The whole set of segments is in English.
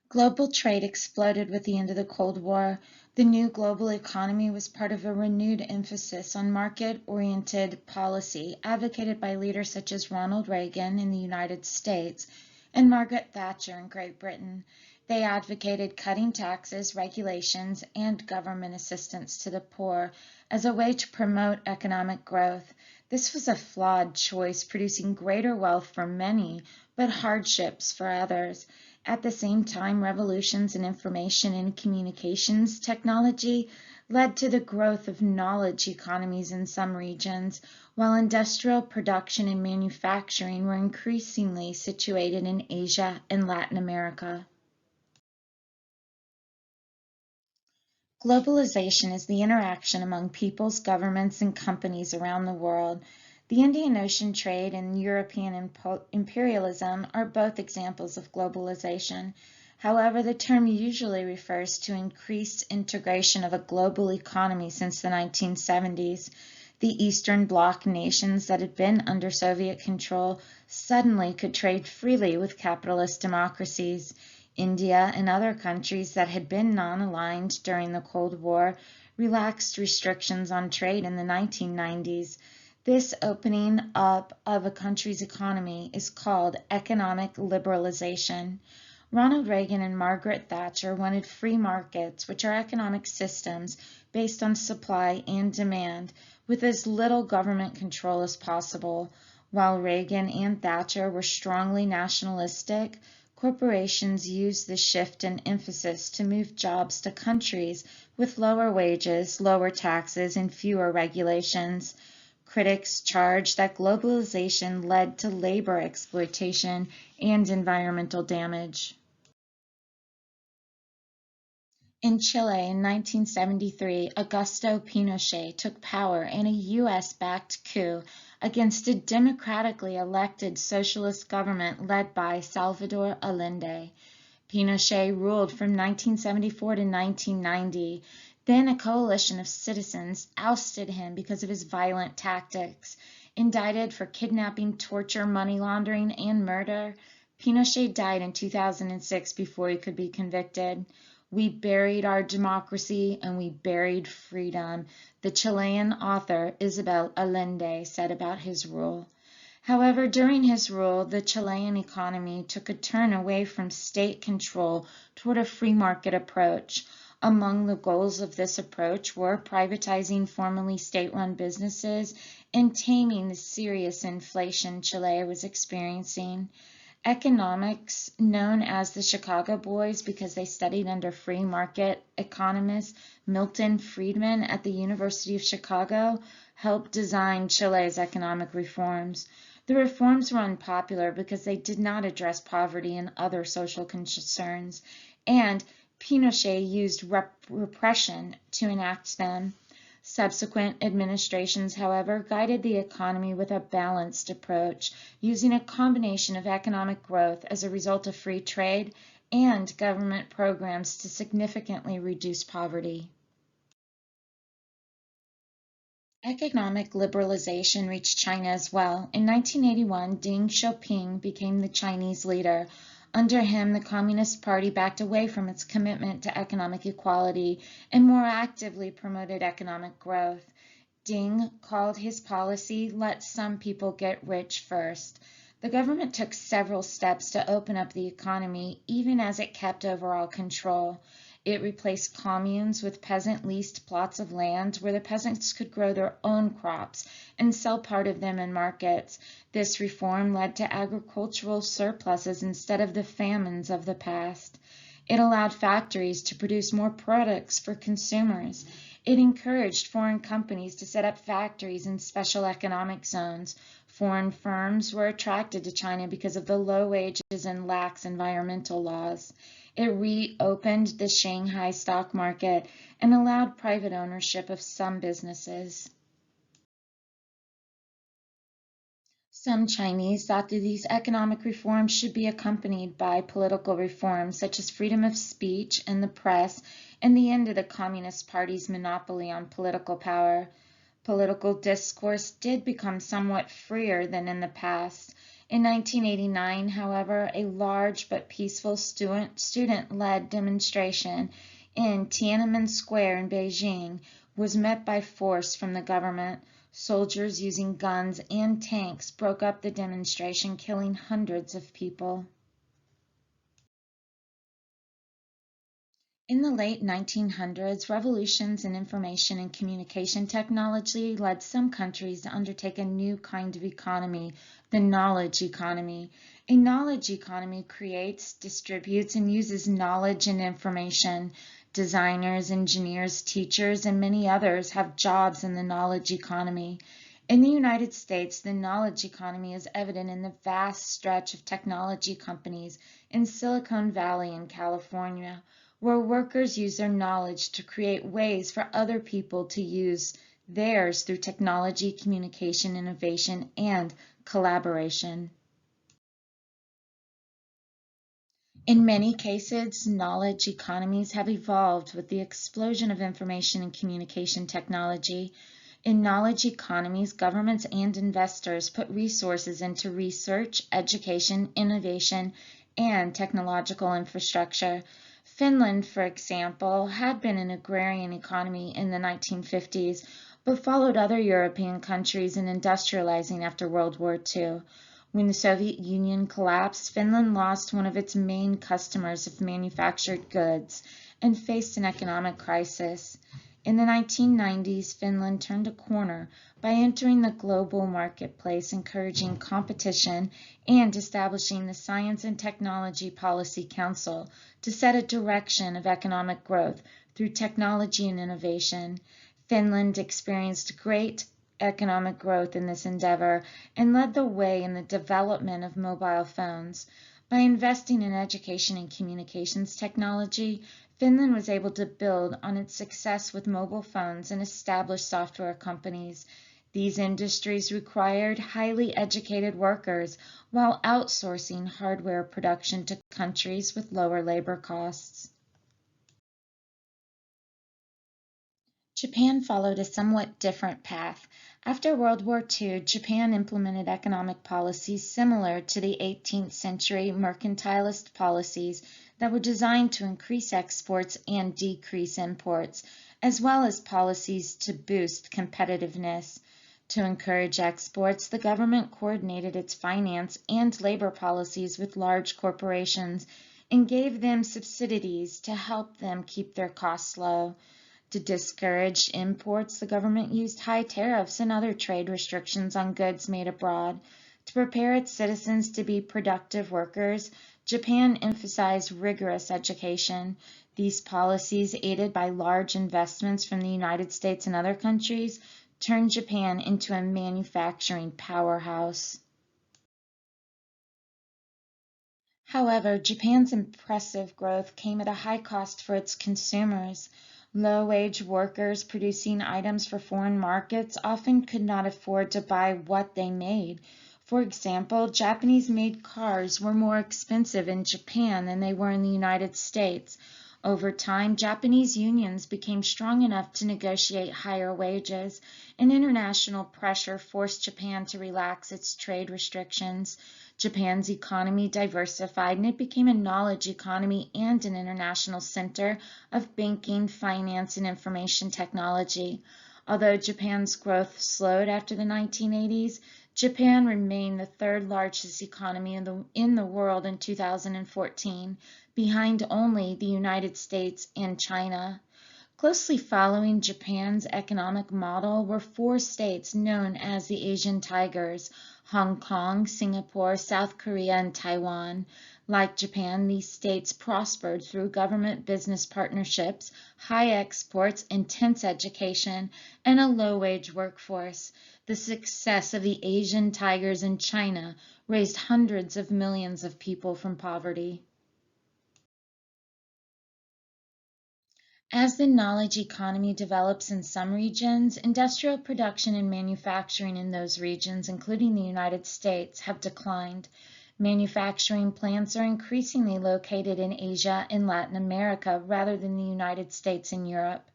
Global trade exploded with the end of the Cold War. The new global economy was part of a renewed emphasis on market-oriented policy advocated by leaders such as Ronald Reagan in the United States and Margaret Thatcher in Great Britain. They advocated cutting taxes, regulations, and government assistance to the poor as a way to promote economic growth. This was a flawed choice, producing greater wealth for many, but hardships for others. At the same time, revolutions in information and communications technology led to the growth of knowledge economies in some regions, while industrial production and manufacturing were increasingly situated in Asia and Latin America. Globalization is the interaction among peoples, governments, and companies around the world. The Indian Ocean trade and European imperialism are both examples of globalization. However, the term usually refers to increased integration of a global economy since the 1970s. The Eastern Bloc nations that had been under Soviet control suddenly could trade freely with capitalist democracies. India and other countries that had been non-aligned during the Cold War relaxed restrictions on trade in the 1990s. This opening up of a country's economy is called economic liberalization. Ronald Reagan and Margaret Thatcher wanted free markets, which are economic systems based on supply and demand, with as little government control as possible. While Reagan and Thatcher were strongly nationalistic, corporations used the shift in emphasis to move jobs to countries with lower wages, lower taxes, and fewer regulations. Critics charge that globalization led to labor exploitation and environmental damage. In Chile in 1973, Augusto Pinochet took power in a US-backed coup against a democratically elected socialist government led by Salvador Allende. Pinochet ruled from 1974 to 1990. Then a coalition of citizens ousted him because of his violent tactics. Indicted for kidnapping, torture, money laundering, and murder, Pinochet died in 2006 before he could be convicted. We buried our democracy and we buried freedom, the Chilean author Isabel Allende said about his rule. However, during his rule, the Chilean economy took a turn away from state control toward a free market approach. Among the goals of this approach were privatizing formerly state-run businesses and taming the serious inflation Chile was experiencing. Economics, known as the Chicago Boys because they studied under free market economist Milton Friedman at the University of Chicago, helped design Chile's economic reforms. The reforms were unpopular because they did not address poverty and other social concerns, and Pinochet used repression to enact them. Subsequent administrations, however, guided the economy with a balanced approach, using a combination of economic growth as a result of free trade and government programs to significantly reduce poverty. Economic liberalization reached China as well. In 1981, Deng Xiaoping became the Chinese leader. Under him, the Communist Party backed away from its commitment to economic equality and more actively promoted economic growth. Deng called his policy, "Let some people get rich first." The government took several steps to open up the economy, even as it kept overall control. It replaced communes with peasant-leased plots of land where the peasants could grow their own crops and sell part of them in markets. This reform led to agricultural surpluses instead of the famines of the past. It allowed factories to produce more products for consumers. It encouraged foreign companies to set up factories in special economic zones. Foreign firms were attracted to China because of the low wages and lax environmental laws. It reopened the Shanghai stock market and allowed private ownership of some businesses. Some Chinese thought that these economic reforms should be accompanied by political reforms such as freedom of speech and the press and the end of the Communist Party's monopoly on political power. Political discourse did become somewhat freer than in the past. In 1989, however, a large but peaceful student-led demonstration in Tiananmen Square in Beijing was met by force from the government. Soldiers using guns and tanks broke up the demonstration, killing hundreds of people. In the late 1900s, revolutions in information and communication technology led some countries to undertake a new kind of economy, the knowledge economy. A knowledge economy creates, distributes, and uses knowledge and information. Designers, engineers, teachers, and many others have jobs in the knowledge economy. In the United States, the knowledge economy is evident in the vast stretch of technology companies in Silicon Valley in California, where workers use their knowledge to create ways for other people to use theirs through technology, communication, innovation, and collaboration. In many cases, knowledge economies have evolved with the explosion of information and communication technology. In knowledge economies, governments and investors put resources into research, education, innovation, and technological infrastructure. Finland, for example, had been an agrarian economy in the 1950s, but followed other European countries in industrializing after World War II. When the Soviet Union collapsed, Finland lost one of its main customers of manufactured goods and faced an economic crisis. In the 1990s, Finland turned a corner by entering the global marketplace, encouraging competition, and establishing the Science and Technology Policy Council to set a direction of economic growth through technology and innovation. Finland experienced great economic growth in this endeavor and led the way in the development of mobile phones. By investing in education and communications technology, Finland was able to build on its success with mobile phones and establish software companies. These industries required highly educated workers while outsourcing hardware production to countries with lower labor costs. Japan followed a somewhat different path. After World War II, Japan implemented economic policies similar to the 18th century mercantilist policies that were designed to increase exports and decrease imports, as well as policies to boost competitiveness. To encourage exports, the government coordinated its finance and labor policies with large corporations and gave them subsidies to help them keep their costs low. To discourage imports, the government used high tariffs and other trade restrictions on goods made abroad. To prepare its citizens to be productive workers, Japan emphasized rigorous education. These policies, aided by large investments from the United States and other countries, turned Japan into a manufacturing powerhouse. However, Japan's impressive growth came at a high cost for its consumers. Low-wage workers producing items for foreign markets often could not afford to buy what they made. For example, Japanese-made cars were more expensive in Japan than they were in the United States. Over time, Japanese unions became strong enough to negotiate higher wages, and international pressure forced Japan to relax its trade restrictions. Japan's economy diversified and it became a knowledge economy and an international center of banking, finance, and information technology. Although Japan's growth slowed after the 1980s, Japan remained the third largest economy in the world in 2014, behind only the United States and China. Closely following Japan's economic model were four states known as the Asian Tigers: Hong Kong, Singapore, South Korea, and Taiwan. Like Japan, these states prospered through government-business partnerships, high exports, intense education, and a low-wage workforce. The success of the Asian Tigers in China raised hundreds of millions of people from poverty. As the knowledge economy develops in some regions, industrial production and manufacturing in those regions, including the United States, have declined. Manufacturing plants are increasingly located in Asia and Latin America rather than the United States and Europe.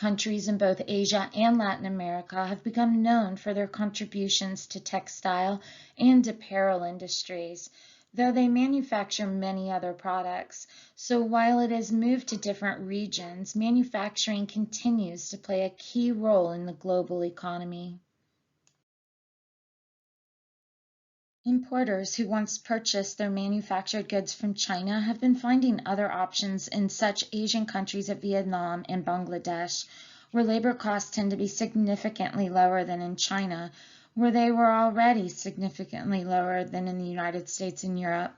Countries in both Asia and Latin America have become known for their contributions to textile and apparel industries, though they manufacture many other products. So while it has moved to different regions, manufacturing continues to play a key role in the global economy. Importers who once purchased their manufactured goods from China have been finding other options in such Asian countries as Vietnam and Bangladesh, where labor costs tend to be significantly lower than in China, where they were already significantly lower than in the United States and Europe.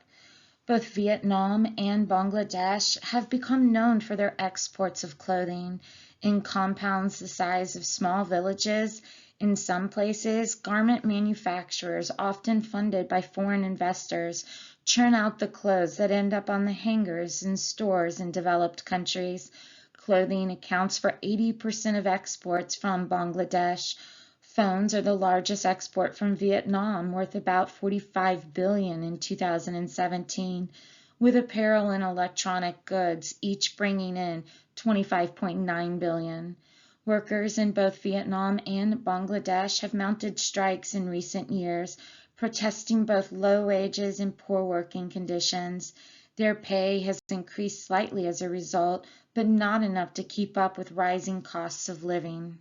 Both Vietnam and Bangladesh have become known for their exports of clothing in compounds the size of small villages. In some places, garment manufacturers, often funded by foreign investors, churn out the clothes that end up on the hangers in stores in developed countries. Clothing accounts for 80% of exports from Bangladesh. Phones are the largest export from Vietnam, worth about $45 billion in 2017, with apparel and electronic goods each bringing in $25.9 billion. Workers in both Vietnam and Bangladesh have mounted strikes in recent years, protesting both low wages and poor working conditions. Their pay has increased slightly as a result, but not enough to keep up with rising costs of living.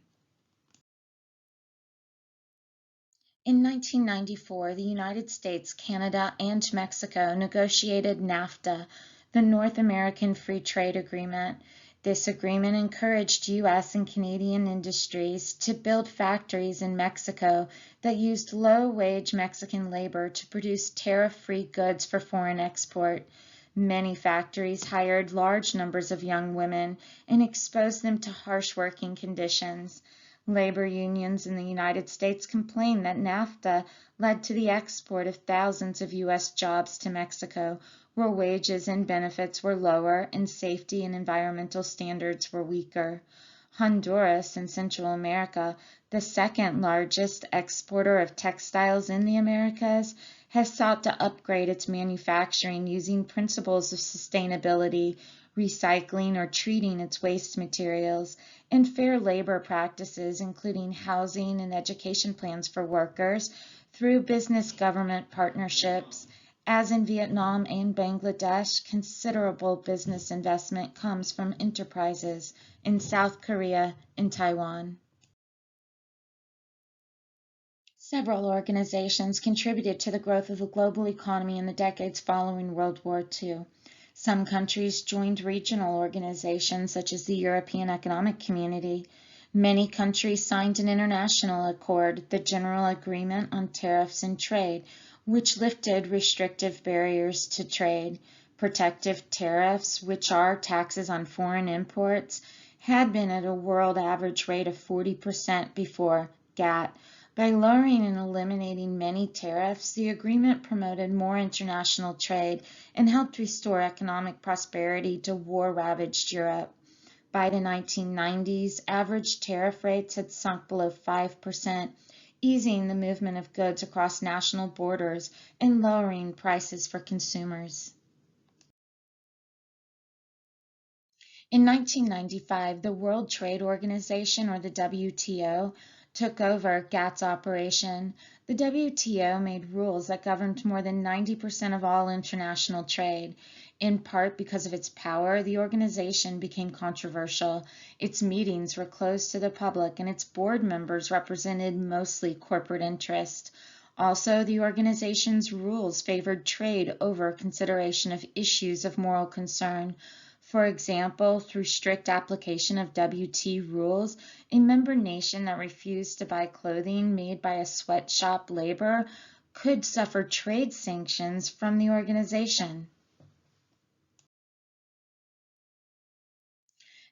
In 1994, the United States, Canada, and Mexico negotiated NAFTA, the North American Free Trade Agreement. This agreement encouraged U.S. and Canadian industries to build factories in Mexico that used low-wage Mexican labor to produce tariff-free goods for foreign export. Many factories hired large numbers of young women and exposed them to harsh working conditions. Labor unions in the United States complained that NAFTA led to the export of thousands of U.S. jobs to Mexico, where wages and benefits were lower and safety and environmental standards were weaker. Honduras, in Central America, the second largest exporter of textiles in the Americas, has sought to upgrade its manufacturing using principles of sustainability, recycling or treating its waste materials, and fair labor practices, including housing and education plans for workers, through business-government partnerships. As in Vietnam and Bangladesh, considerable business investment comes from enterprises in South Korea and Taiwan. Several organizations contributed to the growth of the global economy in the decades following World War II. Some countries joined regional organizations such as the European Economic Community. Many countries signed an international accord, the General Agreement on Tariffs and Trade, which lifted restrictive barriers to trade. Protective tariffs, which are taxes on foreign imports, had been at a world average rate of 40% before GATT. By lowering and eliminating many tariffs, the agreement promoted more international trade and helped restore economic prosperity to war-ravaged Europe. By the 1990s, average tariff rates had sunk below 5%, easing the movement of goods across national borders and lowering prices for consumers. In 1995, the World Trade Organization, or the WTO, took over GATT's operation. The WTO made rules that governed more than 90% of all international trade. In part because of its power, the organization became controversial. Its meetings were closed to the public, and its board members represented mostly corporate interests. Also, the organization's rules favored trade over consideration of issues of moral concern. For example, through strict application of WT rules, a member nation that refused to buy clothing made by a sweatshop laborer could suffer trade sanctions from the organization.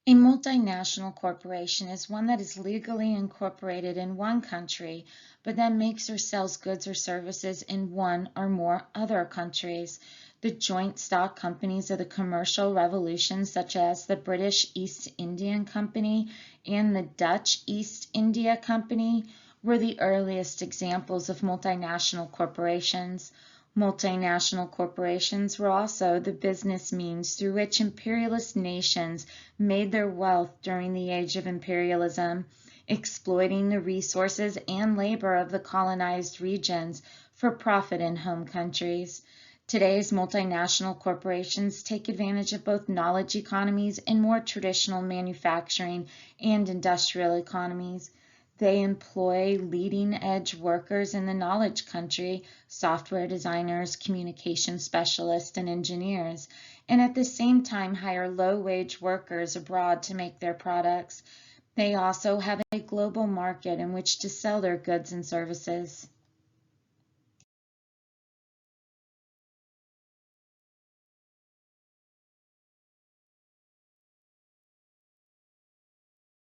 A multinational corporation is one that is legally incorporated in one country, but that makes or sells goods or services in one or more other countries. The joint stock companies of the commercial revolutions, such as the British East Indian Company and the Dutch East India Company, were the earliest examples of multinational corporations. Multinational corporations were also the business means through which imperialist nations made their wealth during the age of imperialism, exploiting the resources and labor of the colonized regions for profit in home countries. Today's multinational corporations take advantage of both knowledge economies and more traditional manufacturing and industrial economies. They employ leading edge workers in the knowledge country, software designers, communication specialists, and engineers, and at the same time hire low wage workers abroad to make their products. They also have a global market in which to sell their goods and services.